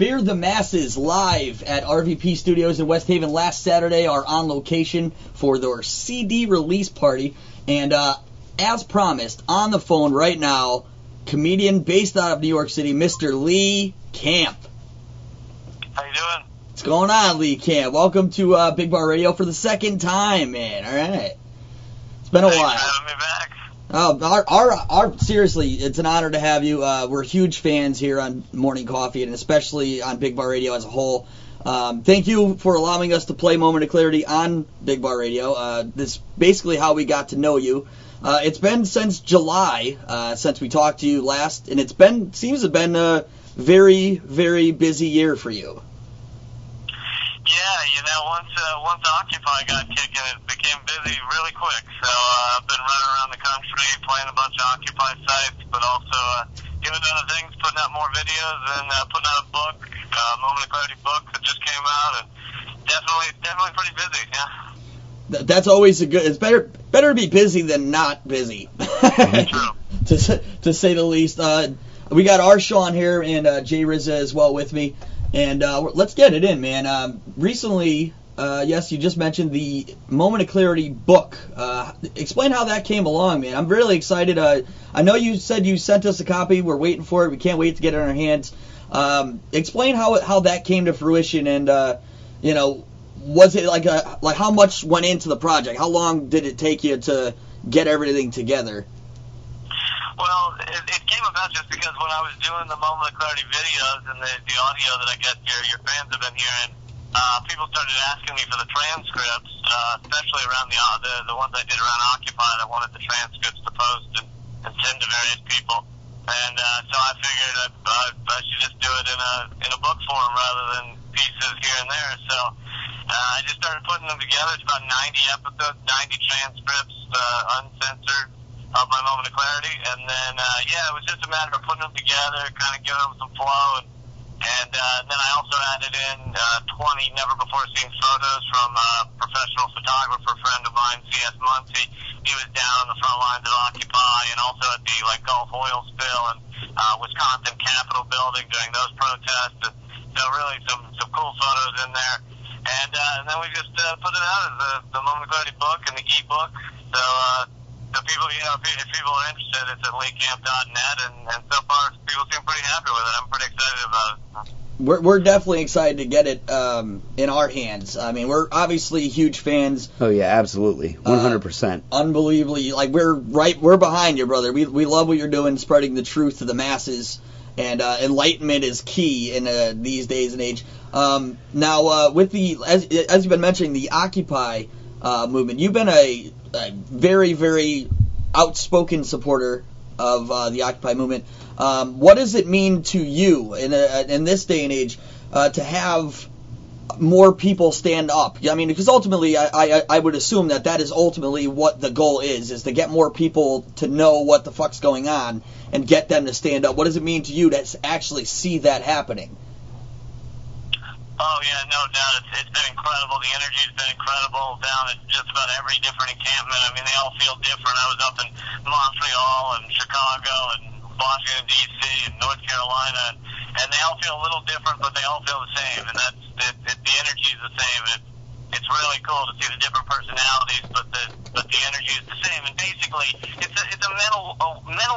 Fear the Masses live at RVP Studios in West Haven last Saturday are on location for their CD release party. And as promised, on the phone right now, comedian based out of New York City, Mr. Lee Camp. How you doing? What's going on, Lee Camp? Welcome to BigBar Radio for the second time, man. All right. It's been a while. Thanks for having me back. Oh, seriously, it's an honor to have you. We're huge fans here on Morning Coffee, and especially on BigBar Radio as a whole. Thank you for allowing us to play Moment of Clarity on BigBar Radio. This is basically how we got to know you. It's been since July since we talked to you last, and seems to have been a very, very busy year for you. Yeah, once Occupy got kicking, it became busy really quick. So I've been running around the country, playing a bunch of Occupy sites, but also doing other things, putting out more videos, and putting out a book, Moment of Clarity book that just came out, and definitely pretty busy. Yeah. That's always a good. It's better to be busy than not busy. True. to say the least. We got Arshawn here and Jay Rizza as well with me. And let's get it in, man. Recently, yes, you just mentioned the Moment of Clarity book. Explain how that came along, man. I'm really excited. I know you said you sent us a copy. We're waiting for it. We can't wait to get it in our hands. Explain how that came to fruition, and was it like how much went into the project? How long did it take you to get everything together? Well, it came about just because when I was doing the Moment of Clarity videos and the audio that I guess your fans have been hearing, people started asking me for the transcripts, especially around the ones I did around Occupy. I wanted the transcripts to post and send to various people, and so I figured I should just do it in a book form rather than pieces here and there. So I just started putting them together. It's about 90 episodes, 90 transcripts, uncensored, of my Moment of Clarity, and then it was just a matter of putting them together, kind of giving them some flow, and then I also added in 20 never before seen photos from a professional photographer friend of mine, C.S. Muncie. He was down on the front lines of Occupy and also at the Gulf oil spill and Wisconsin Capitol building during those protests, and so really some cool photos in there, and then we just put it out as the Moment of Clarity book and the e-book. So people, if people are interested, it's at leecamp.net, and so far people seem pretty happy with it. I'm pretty excited about it. We're definitely excited to get it in our hands. I mean, we're obviously huge fans. Oh yeah, absolutely, 100%. Unbelievably, we're behind you, brother. We love what you're doing, spreading the truth to the masses, and enlightenment is key in these days and age. Now, with the as you've been mentioning, the Occupy movement, you've been a very, very outspoken supporter of the Occupy movement. What does it mean to you in this day and age to have more people stand up? I mean, because ultimately, I would assume that is ultimately what the goal is to get more people to know what the fuck's going on and get them to stand up. What does it mean to you to actually see that happening? Oh, yeah, no doubt. It's been incredible. The energy's been incredible down at just about every different encampment. I mean, they all feel different. I was up in Montreal and Chicago and Washington, D.C. and North Carolina, and they all feel a little different, but they all feel the same, and the energy's the same. It's really cool to see the different personalities, but the energy is the same. And basically, it's a mental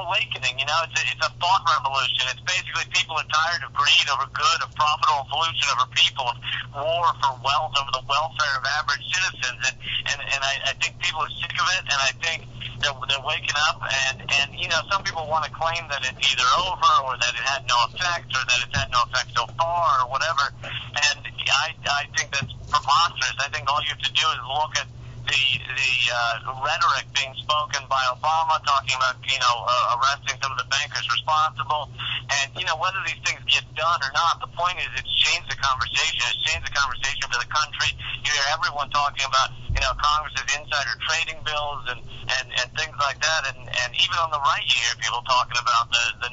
awakening. It's a thought revolution. It's basically people are tired of greed over good, of profitable pollution over people, of war for wealth over the welfare of average citizens. And I think people are sick of it, and I think they're waking up. And some people want to claim that it's either over or that it had no effect or that it's had no effect so far or whatever. And I think that's preposterous. I think all you have to do is look at the rhetoric being spoken by Obama, talking about arresting some of the bankers responsible, and whether these things get done or not. The point is, it's changed the conversation. It's changed the conversation for the country. You hear everyone talking about Congress's insider trading bills and things like that, and even on the right, you hear people talking about the 99%.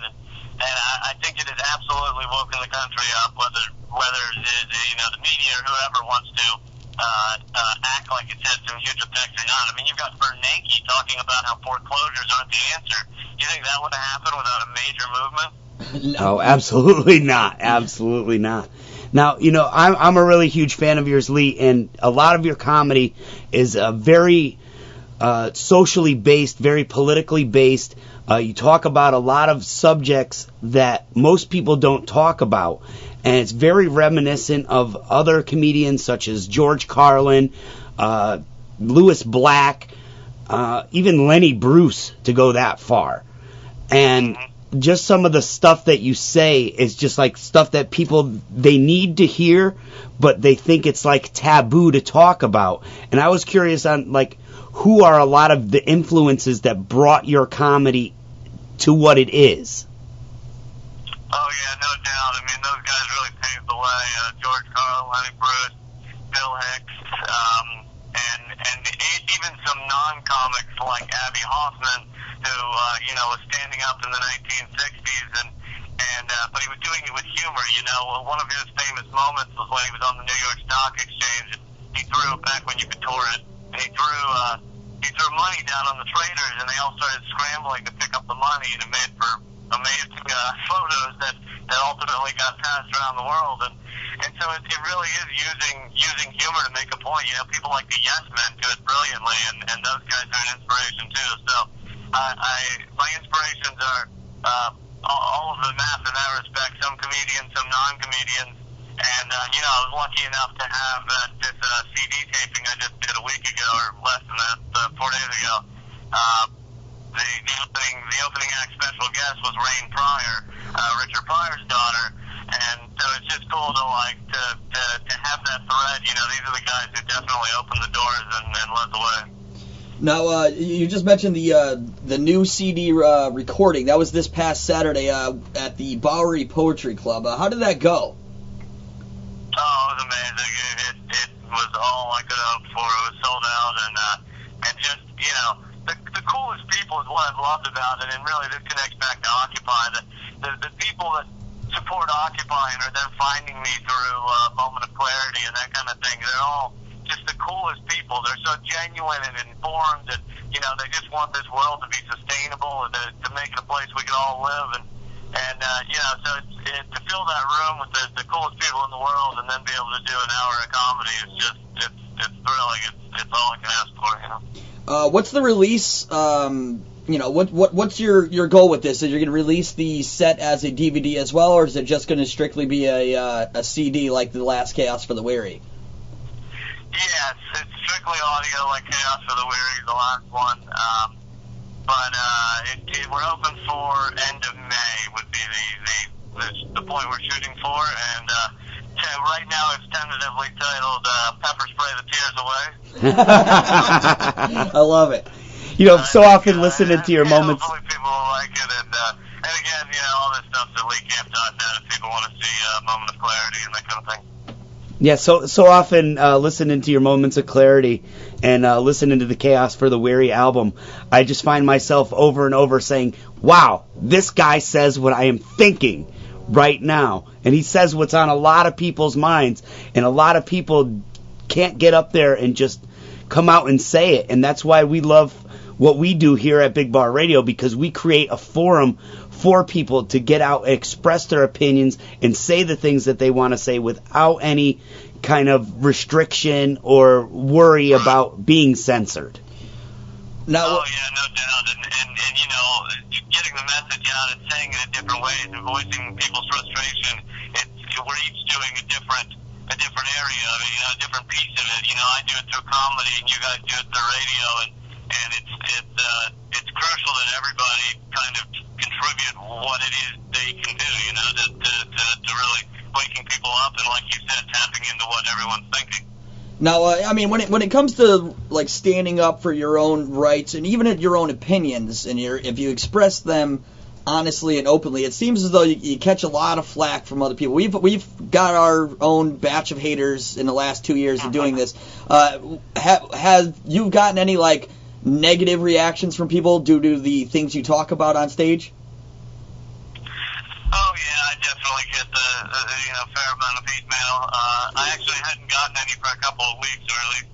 And I think it has absolutely woken the country up, whether the media or whoever wants to act like it's had some huge effect or not. I mean, you've got Bernanke talking about how foreclosures aren't the answer. You think that would have happened without a major movement? No, absolutely not. Absolutely not. Now, I'm a really huge fan of yours, Lee, and a lot of your comedy is very socially based, very politically based. You talk about a lot of subjects that most people don't talk about, and it's very reminiscent of other comedians such as George Carlin, Louis Black, even Lenny Bruce, to go that far. And just some of the stuff that you say is just like stuff that people, they need to hear, but they think it's like taboo to talk about. And I was curious on, like, who are a lot of the influences that brought your comedy to what it is? Oh, yeah, no doubt. I mean, those guys really paved the way. George Carlin, Lenny Bruce, Bill Hicks, and even some non-comics like Abby Hoffman, who, was standing up in the 1960s, but he was doing it with humor, One of his famous moments was when he was on the New York Stock Exchange. He threw, back when you could tour it, and he threw money down on the traders, and they all started scrambling to pick up the money, and it made for amazing photos that ultimately got passed around the world. And so it really is using humor to make a point. People like the Yes Men do it brilliantly, and those guys are an inspiration too. So my inspirations are all of the math in that respect. Some comedians, some non-comedians, and I was lucky enough to have this CD taping I just did a week ago, or less than that, 4 days ago. The opening act special guest was Rain Pryor, Richard Pryor's daughter, and so it's just cool to have that thread. These are the guys who definitely opened the doors and led the way. Now, you just mentioned the new CD recording. That was this past Saturday at the Bowery Poetry Club. How did that go? Oh, it was amazing. It was all I could hope for. It was sold out, and just, the coolest people is what I've loved about it, and really this connects back to Occupy. The people that support Occupy and are then finding me through Moment of Clarity and that kind of thing, they're all just the coolest people. They're so genuine and informed, and they just want this world to be sustainable and to make it a place we can all live. And so to fill that room with the coolest people in the world and then be able to do an hour of comedy is just it's thrilling. It's all I can ask for. What's the release? What's your goal with this? Is you're going to release the set as a DVD as well, or is it just going to strictly be a CD like The Last Chaos for the Weary? Yeah, it's strictly audio like Chaos for the Weary, the last one. But we're hoping for end of May would be the point we're shooting for, and right now it's tentatively titled Pepper Spray the Tears Away. I love it. So often listening to your moments. Hopefully people will like it, and again, all this stuff's at leecamp.net if people want to see Moment of Clarity and that kind of thing. Yeah, so often listening to your Moments of Clarity and listening to the Chaos for the Weary album, I just find myself over and over saying, wow, this guy says what I am thinking right now. And he says what's on a lot of people's minds, and a lot of people can't get up there and just come out and say it. And that's why we love what we do here at Big Bar Radio, because we create a forum for people to get out and express their opinions and say the things that they want to say without any kind of restriction or worry about being censored. Now, oh yeah, no doubt, and getting the message out and saying it in different ways and voicing people's frustration. We're each doing a different area of it, a different piece of it. I do it through comedy, and you guys do it through radio, and it's crucial that everybody kind of contribute what it is they can do, to really waking people up and, like you said, tapping into what everyone's thinking. Now, when it comes to like standing up for your own rights and even your own opinions, and if you express them honestly and openly, it seems as though you catch a lot of flack from other people. We've got our own batch of haters in the last 2 years of doing this. Have you gotten any like negative reactions from people due to the things you talk about on stage? Oh yeah, I definitely get the fair amount of hate mail. I actually hadn't gotten any for a couple of weeks, or at least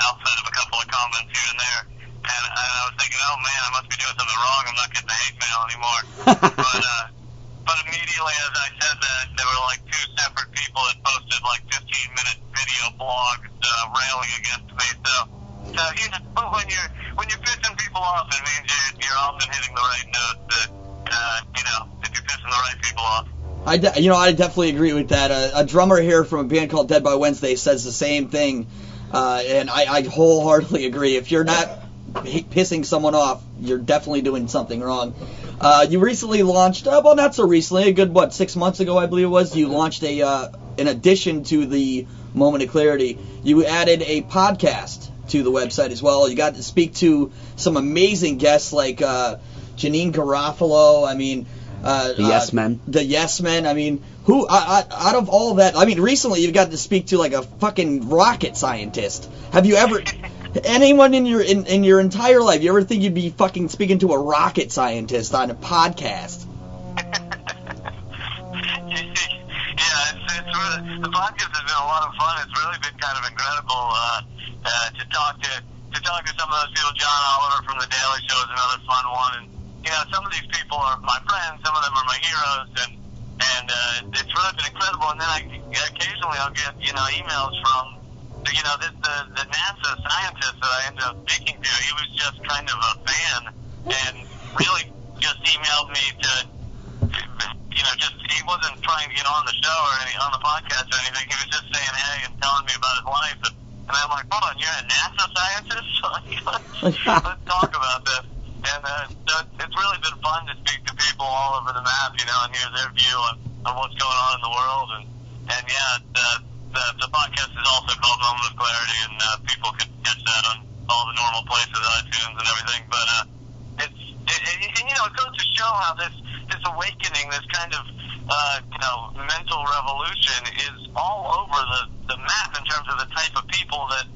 outside of a couple of comments here and there. And I was thinking, oh man, I must be doing something wrong. I'm not getting the hate mail anymore. But but immediately as I said that, there were like two separate people that posted like 15-minute video blogs railing against me. So you know, when you're pissing people off, it means you're often hitting the right notes. That you know, if you're pissing the right people off. I definitely agree with that. A drummer here from a band called Dead by Wednesday says the same thing, and I wholeheartedly agree. If you're not pissing someone off, you're definitely doing something wrong. You recently launched, well, not so recently, a good, 6 months ago, I believe it was, you launched in addition to the Moment of Clarity, you added a podcast to the website as well. You got to speak to some amazing guests like Janine Garofalo, I mean... the Yes Men. The Yes Men. I mean, who out of all that? I mean, recently you've got to speak to like a fucking rocket scientist. Have you ever? Anyone in your entire life, you ever think you'd be fucking speaking to a rocket scientist on a podcast? It's really, the podcast has been a lot of fun. It's really been kind of incredible to talk to some of those people. John Oliver from The Daily Show is another fun one, and you know, some of these people are my friends, some of them are my heroes, and it's really been incredible. And then occasionally I'll get, you know, emails from, you know, the NASA scientist that I ended up speaking to. He was just kind of a fan, and really just emailed me to you know, just he wasn't trying to get on the show or on the podcast or anything. He was just saying hey and telling me about his life, and I'm like, hold on, you're a NASA scientist? Let's talk about this. And so it's really been fun to speak to people all over the map, you know, and hear their view on what's going on in the world. And yeah, the podcast is also called Moment of Clarity, and people can catch that on all the normal places, iTunes and everything. But and you know, it goes to show how this awakening, this kind of you know, mental revolution is all over the map in terms of the type of people that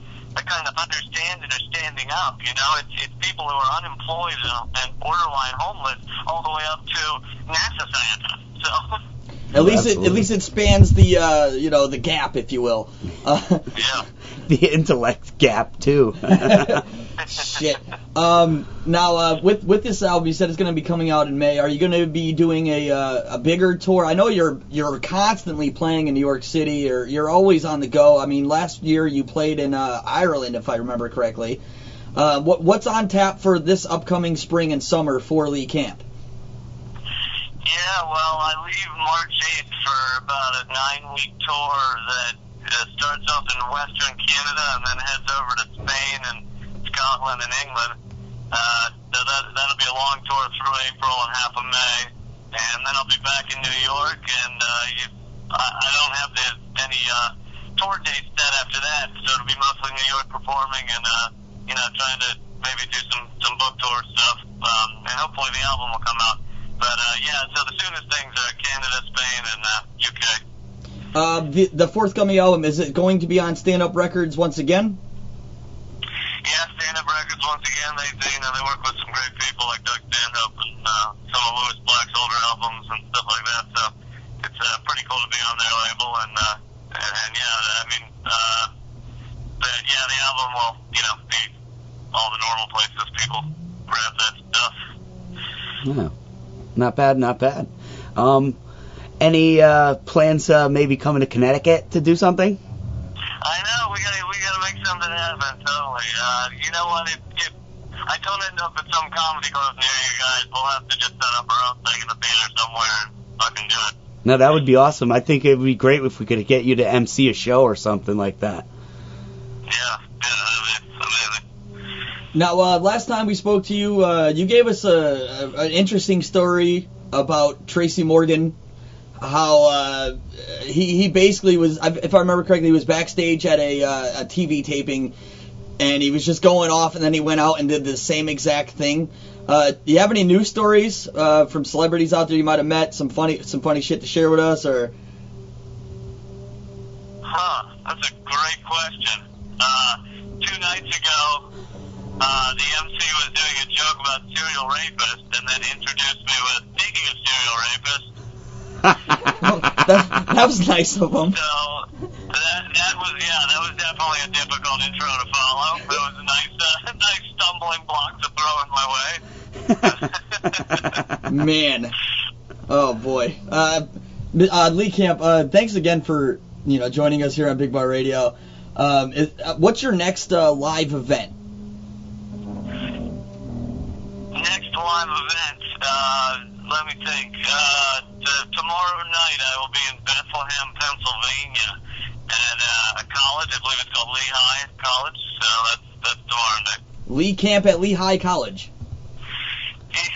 kind of understand and are standing up. You know, it's people who are unemployed and borderline homeless, all the way up to NASA scientists. So at least it spans the you know, the gap, if you will. Yeah. The intellect gap too. Shit. Now with this album, you said it's going to be coming out in May. Are you going to be doing a bigger tour? I know you're constantly playing in New York City, or you're always on the go. I mean, last year you played in Ireland, if I remember correctly. What's on tap for this upcoming spring and summer for Lee Camp? Yeah, well, I leave March 8th for about a 9-week tour that starts off in Western Canada and then heads over to Spain and Scotland and England. That'll be a long tour through April and half of May, and then I'll be back in New York. And I don't have any tour dates set after that, so it'll be mostly New York performing and you know, trying to maybe do some book tour stuff, and hopefully the album will come out. But yeah, so the soonest things are Canada, Spain, and UK. The forthcoming album, is it going to be on Stand Up Records once again? Yeah, Stand Up Records once again. They you know, they work with some great people like Doug Stanhope and some of Louis Black's older albums and stuff like that. So it's pretty cool to be on their label, and yeah, I mean, the album will, you know, be all the normal places people grab that stuff. Yeah. Not bad, not bad. Any plans maybe coming to Connecticut to do something? I know, we gotta make something happen, totally. You know what, if I don't end up at some comedy club near you guys, we'll have to just set up our own thing in the theater somewhere and fucking do it. No, that would be awesome. I think it would be great if we could get you to MC a show or something like that. Yeah, that'd be amazing. Now, last time we spoke to you, you gave us an interesting story about Tracy Morgan, how he basically was, if I remember correctly, he was backstage at a TV taping, and he was just going off, and then he went out and did the same exact thing. Do you have any news stories from celebrities out there you might have met, some funny shit to share with us, or? That's a great question. 2 nights ago, the MC was doing a joke about serial rapists, and then introduced me with, speaking of serial rapists. that was nice of him. So that was definitely a difficult intro to follow. It was a nice stumbling block to throw in my way. Man. Oh boy. Lee Camp, thanks again for joining us here on Big Bar Radio. What's your next live event? Next live event, let me think. Tomorrow night I will be in Bethlehem, Pennsylvania, at a college. I believe it's called Lehigh College. So that's tomorrow night. Lee Camp at Lehigh College. Yeah.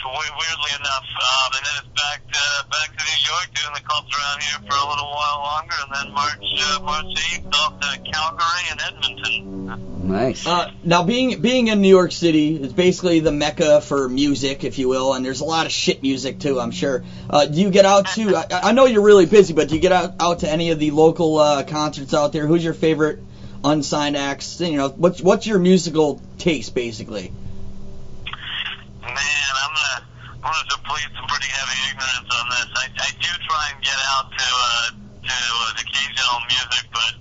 Weirdly enough, and then it's back to New York, doing the clubs around here for a little while longer, and then March 8th off to Calgary and Edmonton. Nice. Now, being in New York City is basically the mecca for music, if you will, and there's a lot of shit music too, I'm sure. Do you get out to? I know you're really busy, but do you get out to any of the local concerts out there? Who's your favorite unsigned acts? What's your musical taste, basically? Man, I'm gonna deplete some pretty heavy ignorance on this. I do try and get out to occasional music, but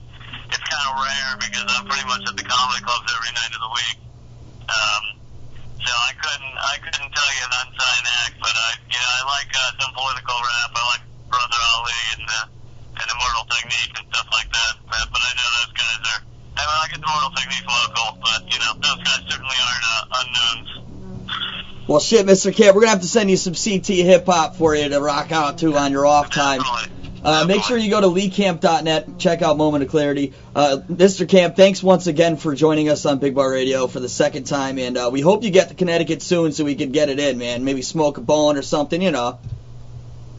it's kind of rare because I'm pretty much at the comedy clubs every night of the week. So I couldn't tell you an unsigned act, but I like some political rap. I like Brother Ali and Immortal Technique and stuff like that. But I know those guys are. I get Immortal Technique local, but those guys certainly aren't unknowns. Well, shit, Mr. Camp, we're going to have to send you some CT hip-hop for you to rock out to on your off time. Make sure you go to leecamp.net, check out Moment of Clarity. Mr. Camp, thanks once again for joining us on Big Bar Radio for the second time, and we hope you get to Connecticut soon so we can get it in, man. Maybe smoke a bone or something, Definitely,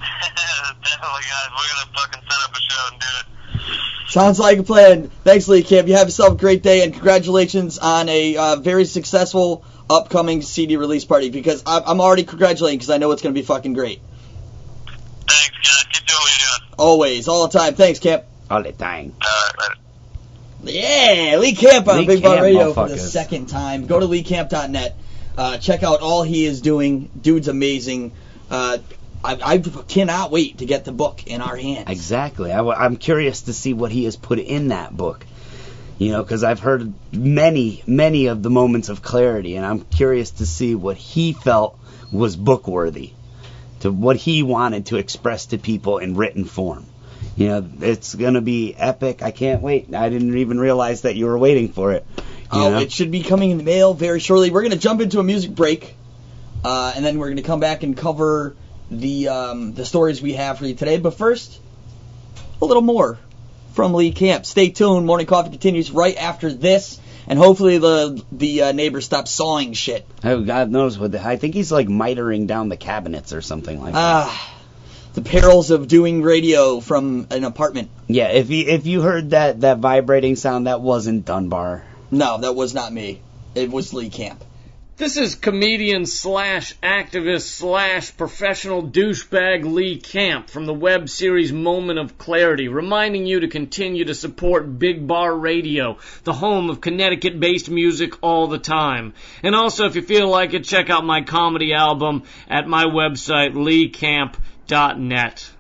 guys. We're going to fucking set up a show and do it. Sounds like a plan. Thanks, Lee Camp. You have yourself a great day, and congratulations on a very successful upcoming CD release party, because I'm already congratulating because I know it's going to be fucking great. Thanks, guys. Keep doing what you're doing. Always, all the time. Thanks, Camp. All the time. Later. Yeah, Lee Camp on Lee Big Bar Camp, Radio for the motherfuckers. second time. Go to leecamp.net. Check out all he is doing. Dude's amazing. I cannot wait to get the book in our hands. Exactly. I'm curious to see what he has put in that book. Because I've heard many of the moments of clarity, and I'm curious to see what he felt was book-worthy, to what he wanted to express to people in written form. It's going to be epic. I can't wait. I didn't even realize that you were waiting for it. It should be coming in the mail very shortly. We're going to jump into a music break, and then we're going to come back and cover the stories we have for you today. But first, a little more from Lee Camp. Stay tuned. Morning Coffee continues right after this, and hopefully the neighbors stop sawing shit. Oh, God knows what. I think he's like mitering down the cabinets or something like that. The perils of doing radio from an apartment. Yeah, if you heard that vibrating sound, that wasn't Dunbar. No, that was not me. It was Lee Camp. This is comedian / activist / professional douchebag Lee Camp from the web series Moment of Clarity, reminding you to continue to support Big Bar Radio, the home of Connecticut-based music all the time. And also, if you feel like it, check out my comedy album at my website, leecamp.net.